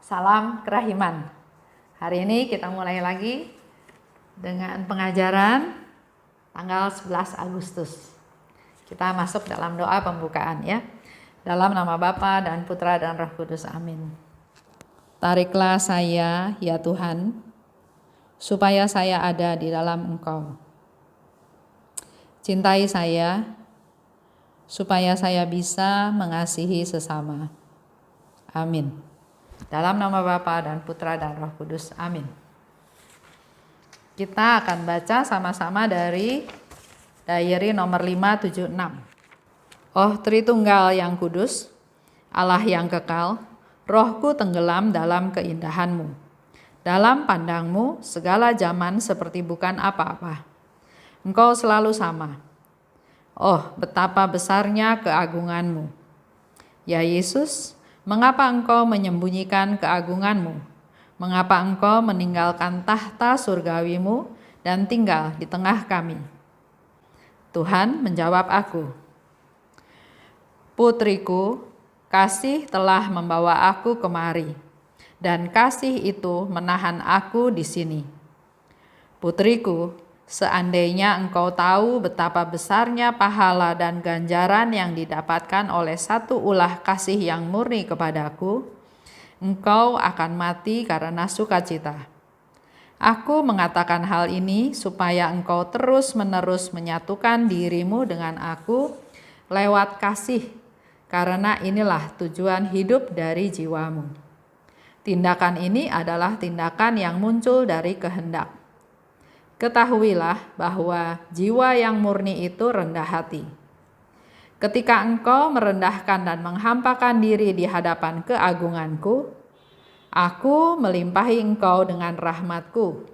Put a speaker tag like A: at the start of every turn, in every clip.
A: Salam kerahiman. Hari ini kita mulai lagi dengan pengajaran tanggal 11 Agustus. Kita masuk dalam doa pembukaan ya. Dalam nama Bapa dan Putra dan Roh Kudus. Amin. Tariklah saya, ya Tuhan, supaya saya ada di dalam Engkau. Cintai saya, supaya saya bisa mengasihi sesama. Amin. Dalam nama Bapa dan Putra dan Roh Kudus. Amin. Kita akan baca sama-sama dari diary nomor 576. Oh Tritunggal yang kudus, Allah yang kekal, rohku tenggelam dalam keindahan-Mu. Dalam pandang-Mu segala zaman seperti bukan apa-apa. Engkau selalu sama. Oh betapa besarnya keagungan-Mu. Ya Yesus, mengapa Engkau menyembunyikan keagungan-Mu? Mengapa Engkau meninggalkan tahta surgawi-Mu dan tinggal di tengah kami? Tuhan menjawab aku, putriku, kasih telah membawa aku kemari, dan kasih itu menahan aku di sini. Putriku, seandainya engkau tahu betapa besarnya pahala dan ganjaran yang didapatkan oleh satu ulah kasih yang murni kepadaku, engkau akan mati karena sukacita. Aku mengatakan hal ini supaya engkau terus-menerus menyatukan dirimu dengan aku lewat kasih, karena inilah tujuan hidup dari jiwamu. Tindakan ini adalah tindakan yang muncul dari kehendak. Ketahuilah bahwa jiwa yang murni itu rendah hati. Ketika engkau merendahkan dan menghampakan diri di hadapan keagunganku, aku melimpahi engkau dengan rahmatku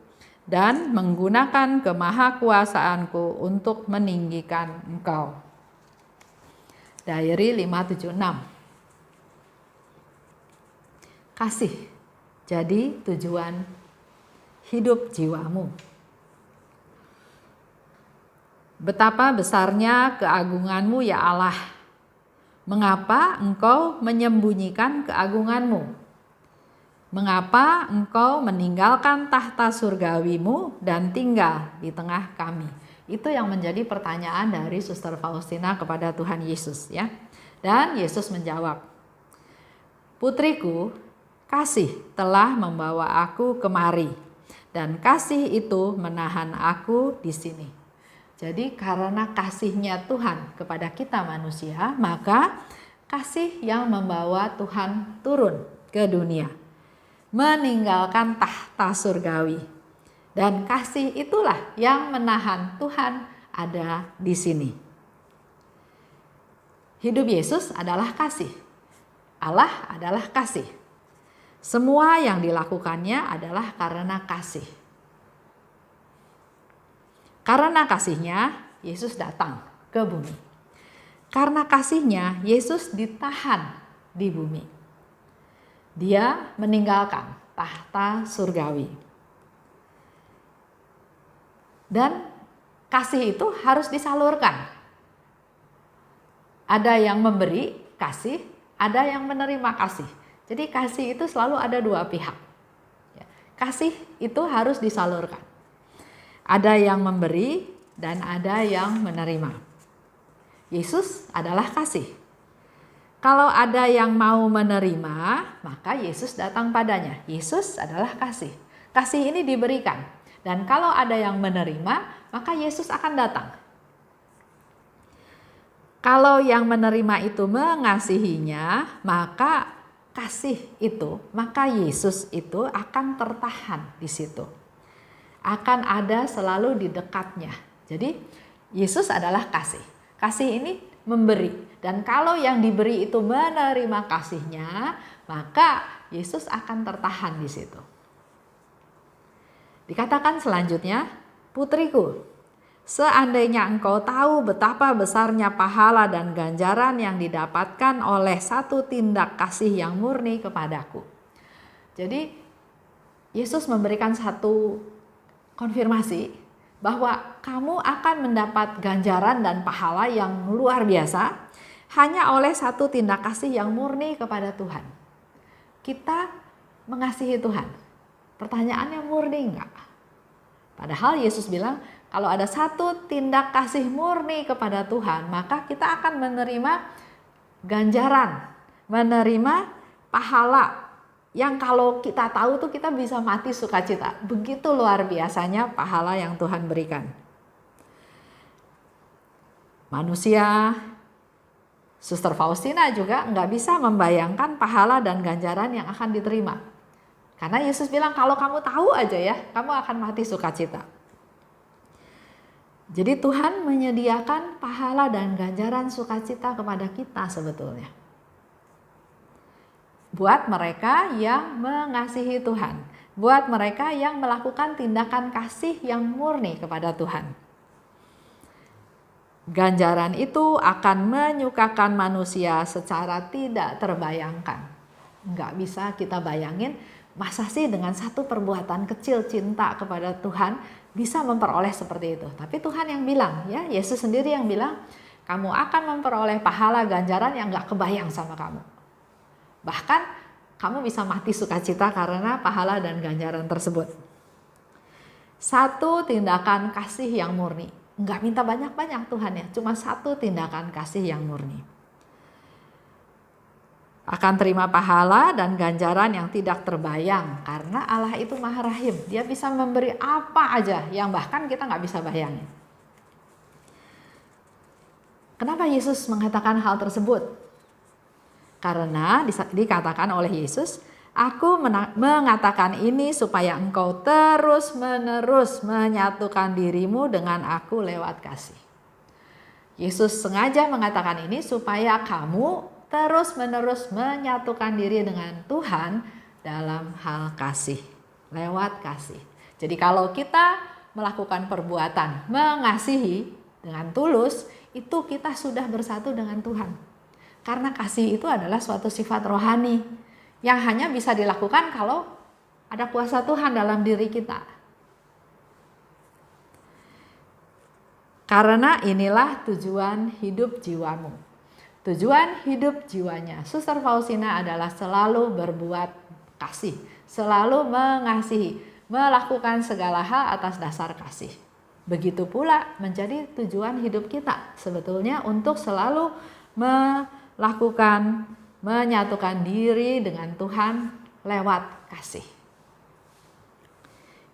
A: dan menggunakan kemahakuasaanku untuk meninggikan engkau. Diary 576. Kasih jadi tujuan hidup jiwamu. Betapa besarnya keagungan-Mu ya Allah. Mengapa Engkau menyembunyikan keagungan-Mu? Mengapa Engkau meninggalkan tahta surgawi-Mu dan tinggal di tengah kami? Itu yang menjadi pertanyaan dari Suster Faustina kepada Tuhan Yesus ya. Dan Yesus menjawab, putriku, kasih telah membawa aku kemari, dan kasih itu menahan aku di sini. Jadi karena kasihnya Tuhan kepada kita manusia, maka kasih yang membawa Tuhan turun ke dunia, meninggalkan tahta surgawi. Dan kasih itulah yang menahan Tuhan ada di sini. Hidup Yesus adalah kasih. Allah adalah kasih. Semua yang dilakukannya adalah karena kasih. Karena kasihnya, Yesus datang ke bumi. Karena kasihnya, Yesus ditahan di bumi. Dia meninggalkan tahta surgawi. Dan kasih itu harus disalurkan. Ada yang memberi kasih, ada yang menerima kasih. Jadi kasih itu selalu ada dua pihak. Kasih itu harus disalurkan. Ada yang memberi dan ada yang menerima. Yesus adalah kasih. Kalau ada yang mau menerima, maka Yesus datang padanya. Yesus adalah kasih. Kasih ini diberikan. Dan kalau ada yang menerima, maka Yesus akan datang. Kalau yang menerima itu mengasihinya, maka kasih itu, maka Yesus itu akan tertahan di situ. Akan ada selalu di dekatnya. Jadi Yesus adalah kasih. Kasih ini memberi. Dan kalau yang diberi itu menerima kasihnya, maka Yesus akan tertahan di situ. Dikatakan selanjutnya, putriku, seandainya engkau tahu betapa besarnya pahala dan ganjaran yang didapatkan oleh satu tindak kasih yang murni kepadaku. Jadi Yesus memberikan satu konfirmasi bahwa kamu akan mendapat ganjaran dan pahala yang luar biasa hanya oleh satu tindak kasih yang murni kepada Tuhan. Kita mengasihi Tuhan? Pertanyaannya murni enggak? Padahal Yesus bilang kalau ada satu tindak kasih murni kepada Tuhan, maka kita akan menerima ganjaran, menerima pahala yang kalau kita tahu tuh kita bisa mati sukacita. Begitu luar biasanya pahala yang Tuhan berikan. Manusia, Suster Faustina juga nggak bisa membayangkan pahala dan ganjaran yang akan diterima. Karena Yesus bilang kalau kamu tahu aja ya, kamu akan mati sukacita. Jadi Tuhan menyediakan pahala dan ganjaran sukacita kepada kita sebetulnya. Buat mereka yang mengasihi Tuhan. Buat mereka yang melakukan tindakan kasih yang murni kepada Tuhan. Ganjaran itu akan menyukakan manusia secara tidak terbayangkan. Nggak bisa kita bayangin, masa sih dengan satu perbuatan kecil cinta kepada Tuhan bisa memperoleh seperti itu. Tapi Tuhan yang bilang, ya Yesus sendiri yang bilang, kamu akan memperoleh pahala ganjaran yang nggak kebayang sama kamu. Bahkan kamu bisa mati sukacita karena pahala dan ganjaran tersebut. Satu tindakan kasih yang murni. Nggak minta banyak-banyak Tuhan ya, cuma satu tindakan kasih yang murni. Akan terima pahala dan ganjaran yang tidak terbayang. Karena Allah itu Maha Rahim. Dia bisa memberi apa aja yang bahkan kita nggak bisa bayangin. Kenapa Yesus mengatakan hal tersebut? Karena dikatakan oleh Yesus, aku mengatakan ini supaya engkau terus-menerus menyatukan dirimu dengan aku lewat kasih. Yesus sengaja mengatakan ini supaya kamu terus-menerus menyatukan diri dengan Tuhan dalam hal kasih, lewat kasih. Jadi kalau kita melakukan perbuatan mengasihi dengan tulus, itu kita sudah bersatu dengan Tuhan. Karena kasih itu adalah suatu sifat rohani yang hanya bisa dilakukan kalau ada kuasa Tuhan dalam diri kita. Karena inilah tujuan hidup jiwamu. Tujuan hidup jiwanya Suster Faustina adalah selalu berbuat kasih, selalu mengasihi, melakukan segala hal atas dasar kasih. Begitu pula menjadi tujuan hidup kita sebetulnya untuk selalu melakukan, menyatukan diri dengan Tuhan lewat kasih.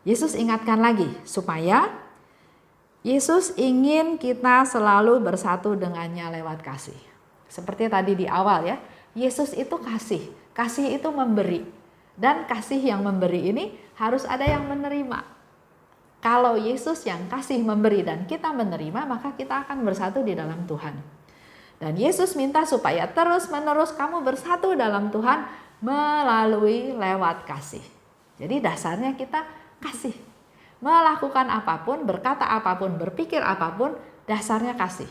A: Yesus ingatkan lagi supaya Yesus ingin kita selalu bersatu dengannya lewat kasih. Seperti tadi di awal ya, Yesus itu kasih. Kasih itu memberi. Dan kasih yang memberi ini harus ada yang menerima. Kalau Yesus yang kasih memberi dan kita menerima, maka kita akan bersatu di dalam Tuhan. Dan Yesus minta supaya terus-menerus kamu bersatu dalam Tuhan melalui lewat kasih. Jadi dasarnya kita kasih. Melakukan apapun, berkata apapun, berpikir apapun, dasarnya kasih.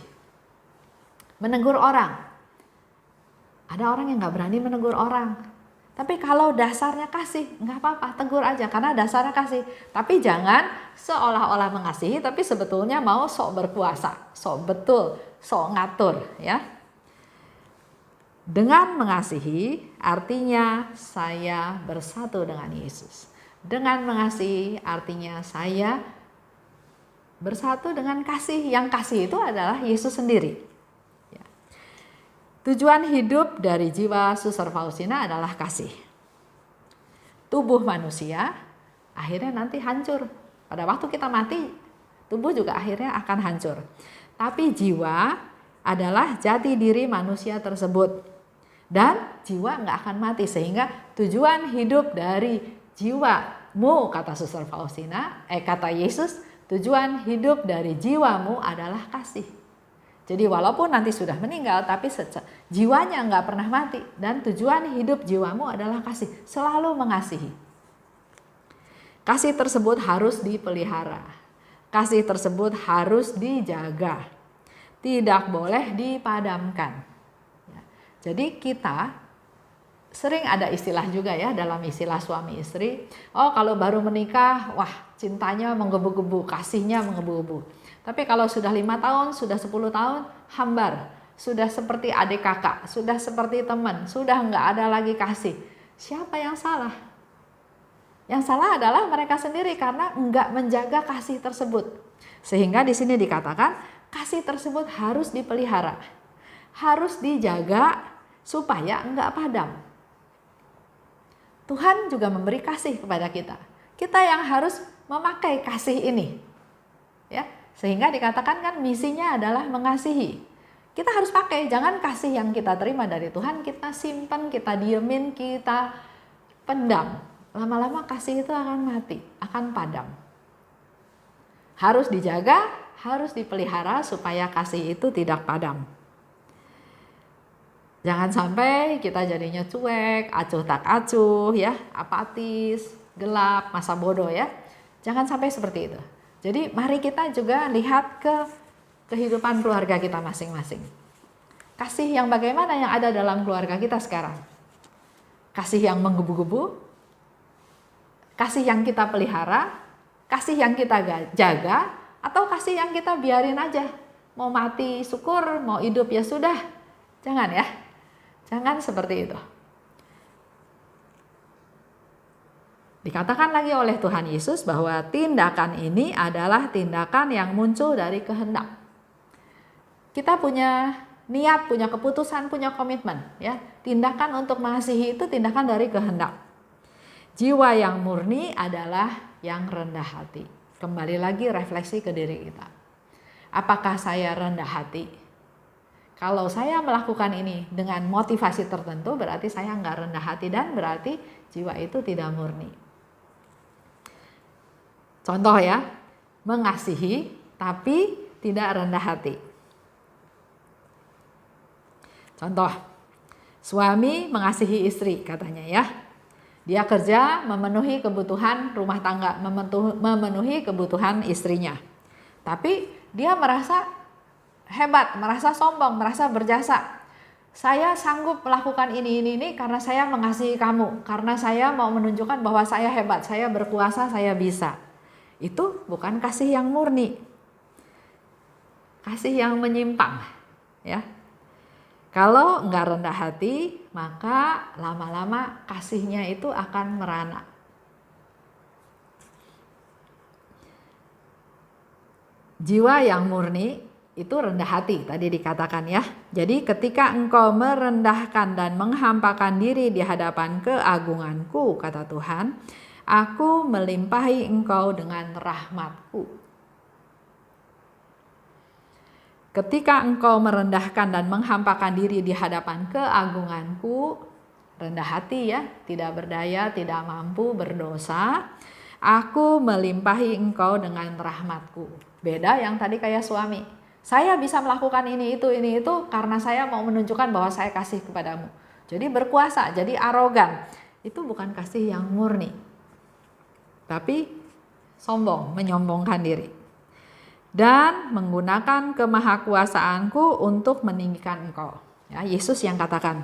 A: Menegur orang. Ada orang yang gak berani menegur orang. Tapi kalau dasarnya kasih, gak apa-apa, tegur aja karena dasarnya kasih. Tapi jangan seolah-olah mengasihi, tapi sebetulnya mau sok berkuasa, sok betul, sok ngatur ya. Dengan mengasihi artinya saya bersatu dengan Yesus. Dengan mengasihi artinya saya bersatu dengan kasih. Yang kasih itu adalah Yesus sendiri. Tujuan hidup dari jiwa Suster Faustina adalah kasih. Tubuh manusia akhirnya nanti hancur. Pada waktu kita mati, tubuh juga akhirnya akan hancur. Tapi jiwa adalah jati diri manusia tersebut. Dan jiwa nggak akan mati. Sehingga tujuan hidup dari jiwamu, kata Suster Faustina, kata Yesus, tujuan hidup dari jiwamu adalah kasih. Jadi walaupun nanti sudah meninggal, tapi jiwanya nggak pernah mati. Dan tujuan hidup jiwamu adalah kasih. Selalu mengasihi. Kasih tersebut harus dipelihara. Kasih tersebut harus dijaga. Tidak boleh dipadamkan. Jadi kita sering ada istilah juga ya dalam istilah suami istri. Oh kalau baru menikah, wah cintanya menggebu-gebu, kasihnya menggebu-gebu. Tapi kalau sudah 5 tahun, sudah 10 tahun, hambar. Sudah seperti adik kakak, sudah seperti teman, sudah nggak ada lagi kasih. Siapa yang salah? Yang salah adalah mereka sendiri karena enggak menjaga kasih tersebut. Sehingga di sini dikatakan kasih tersebut harus dipelihara, harus dijaga supaya enggak padam. Tuhan juga memberi kasih kepada kita. Kita yang harus memakai kasih ini. Ya, sehingga dikatakan kan misinya adalah mengasihi. Kita harus pakai, jangan kasih yang kita terima dari Tuhan kita simpan, kita diemin, kita pendam. Lama-lama kasih itu akan mati, akan padam. Harus dijaga, harus dipelihara supaya kasih itu tidak padam. Jangan sampai kita jadinya cuek, acuh tak acuh ya, apatis, gelap, masa bodoh ya. Jangan sampai seperti itu. Jadi mari kita juga lihat ke kehidupan keluarga kita masing-masing. Kasih yang bagaimana yang ada dalam keluarga kita sekarang? Kasih yang menggebu-gebu? Kasih yang kita pelihara? Kasih yang kita jaga? Atau kasih yang kita biarin aja? Mau mati syukur, mau hidup ya sudah. Jangan ya. Jangan seperti itu. Dikatakan lagi oleh Tuhan Yesus bahwa tindakan ini adalah tindakan yang muncul dari kehendak. Kita punya niat, punya keputusan, punya komitmen, ya. Tindakan untuk mengasihi itu tindakan dari kehendak. Jiwa yang murni adalah yang rendah hati. Kembali lagi refleksi ke diri kita. Apakah saya rendah hati? Kalau saya melakukan ini dengan motivasi tertentu, berarti saya nggak rendah hati dan berarti jiwa itu tidak murni. Contoh ya, mengasihi tapi tidak rendah hati. Contoh, suami mengasihi istri katanya ya. Dia kerja memenuhi kebutuhan rumah tangga, memenuhi kebutuhan istrinya. Tapi dia merasa hebat, merasa sombong, merasa berjasa. Saya sanggup melakukan ini karena saya mengasihi kamu, karena saya mau menunjukkan bahwa saya hebat, saya berkuasa, saya bisa. Itu bukan kasih yang murni. Kasih yang menyimpang, ya. Kalau enggak rendah hati, maka lama-lama kasihnya itu akan merana. Jiwa yang murni itu rendah hati, tadi dikatakan ya. Jadi ketika engkau merendahkan dan menghampakan diri di hadapan keagunganku, kata Tuhan, aku melimpahi engkau dengan rahmatku. Ketika engkau merendahkan dan menghampakan diri di hadapan keagunganku, rendah hati ya, tidak berdaya, tidak mampu, berdosa, aku melimpahi engkau dengan rahmatku. Beda yang tadi kayak suami. Saya bisa melakukan ini itu karena saya mau menunjukkan bahwa saya kasih kepadamu. Jadi berkuasa, jadi arogan. Itu bukan kasih yang murni. Tapi sombong, menyombongkan diri. Dan menggunakan kemahakuasaanku untuk meninggikan engkau. Ya, Yesus yang katakan,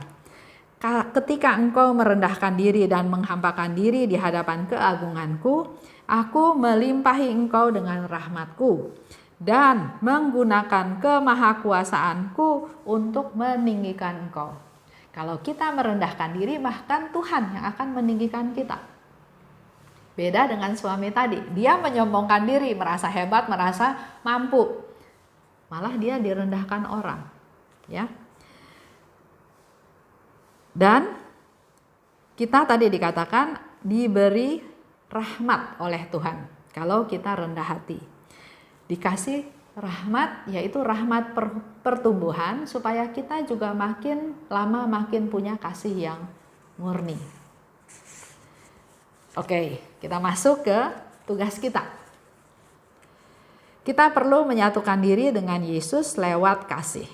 A: ketika engkau merendahkan diri dan menghampakan diri di hadapan keagunganku, aku melimpahi engkau dengan rahmatku dan menggunakan kemahakuasaanku untuk meninggikan engkau. Kalau kita merendahkan diri, bahkan Tuhan yang akan meninggikan kita. Beda dengan suami tadi, dia menyombongkan diri, merasa hebat, merasa mampu. Malah dia direndahkan orang, ya. Dan kita tadi dikatakan diberi rahmat oleh Tuhan kalau kita rendah hati. Dikasih rahmat, yaitu rahmat pertumbuhan supaya kita juga makin lama makin punya kasih yang murni. Oke, kita masuk ke tugas kita. Kita perlu menyatukan diri dengan Yesus lewat kasih.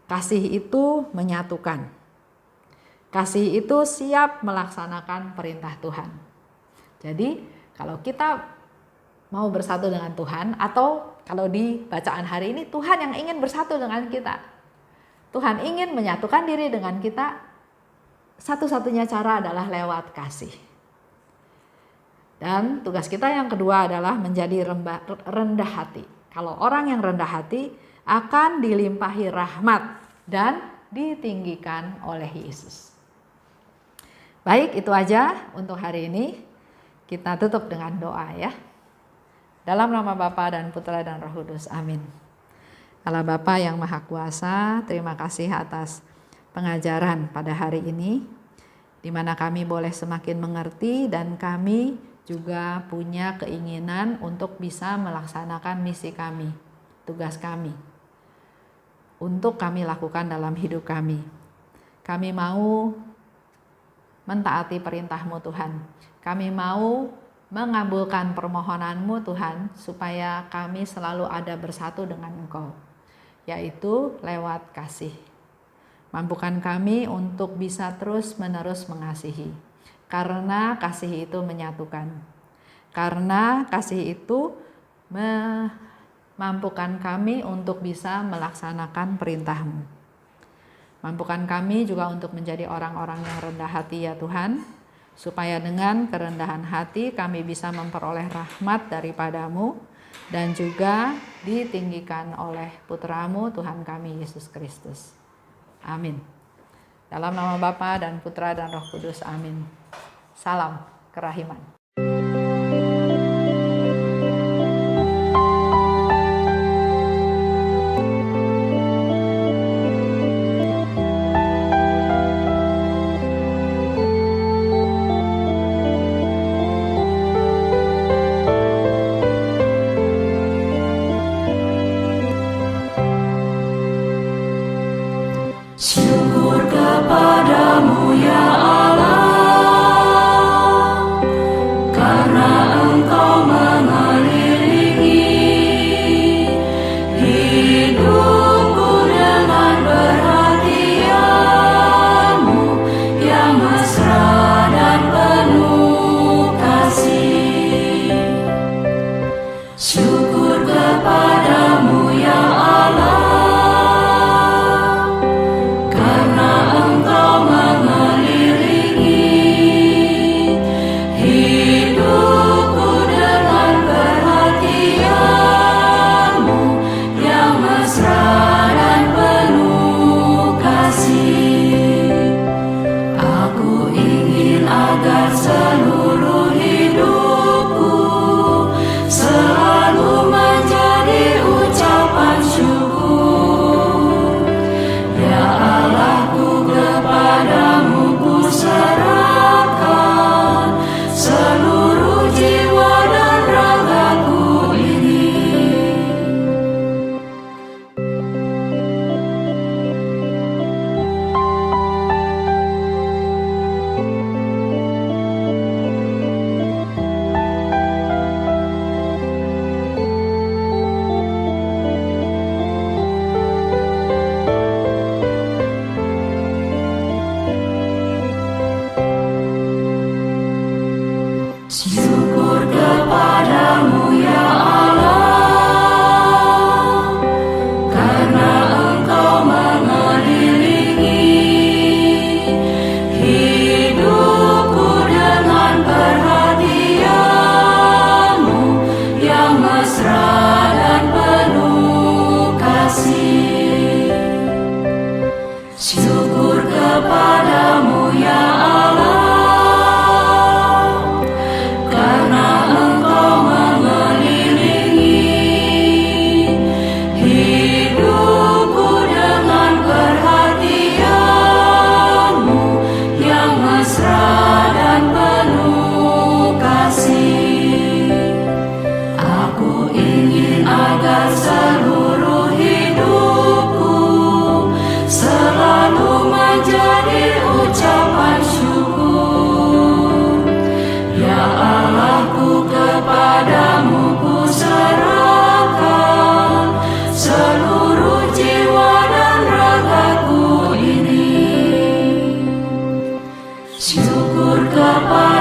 A: Kasih itu menyatukan. Kasih itu siap melaksanakan perintah Tuhan. Jadi, kalau kita mau bersatu dengan Tuhan, atau kalau di bacaan hari ini Tuhan yang ingin bersatu dengan kita. Tuhan ingin menyatukan diri dengan kita. Satu-satunya cara adalah lewat kasih. Dan tugas kita yang kedua adalah menjadi rendah hati. Kalau orang yang rendah hati akan dilimpahi rahmat dan ditinggikan oleh Yesus. Baik, itu aja untuk hari ini. Kita tutup dengan doa ya. Dalam nama Bapa dan Putra dan Roh Kudus. Amin. Allah Bapa yang Maha Kuasa, terima kasih atas pengajaran pada hari ini, di mana kami boleh semakin mengerti dan kami juga punya keinginan untuk bisa melaksanakan misi kami, tugas kami, untuk kami lakukan dalam hidup kami. Kami mau mentaati perintah-Mu Tuhan. Kami mau mengabulkan permohonan-Mu Tuhan, supaya kami selalu ada bersatu dengan Engkau, yaitu lewat kasih. Mampukan kami untuk bisa terus-menerus mengasihi, karena kasih itu menyatukan. Karena kasih itu memampukan kami untuk bisa melaksanakan perintah-Mu. Mampukan kami juga untuk menjadi orang-orang yang rendah hati ya Tuhan, supaya dengan kerendahan hati kami bisa memperoleh rahmat daripada-Mu dan juga ditinggikan oleh Putra-Mu Tuhan kami Yesus Kristus. Amin. Dalam nama Bapa dan Putra dan Roh Kudus. Amin. Salam kerahiman.
B: Syukur kepadamu ya Allah, karena Engkau mengelilingi hidupku dengan perhatian-Mu yang mesra dan penuh kasih. Syukur kepadamu ya Allah, Syukur kepada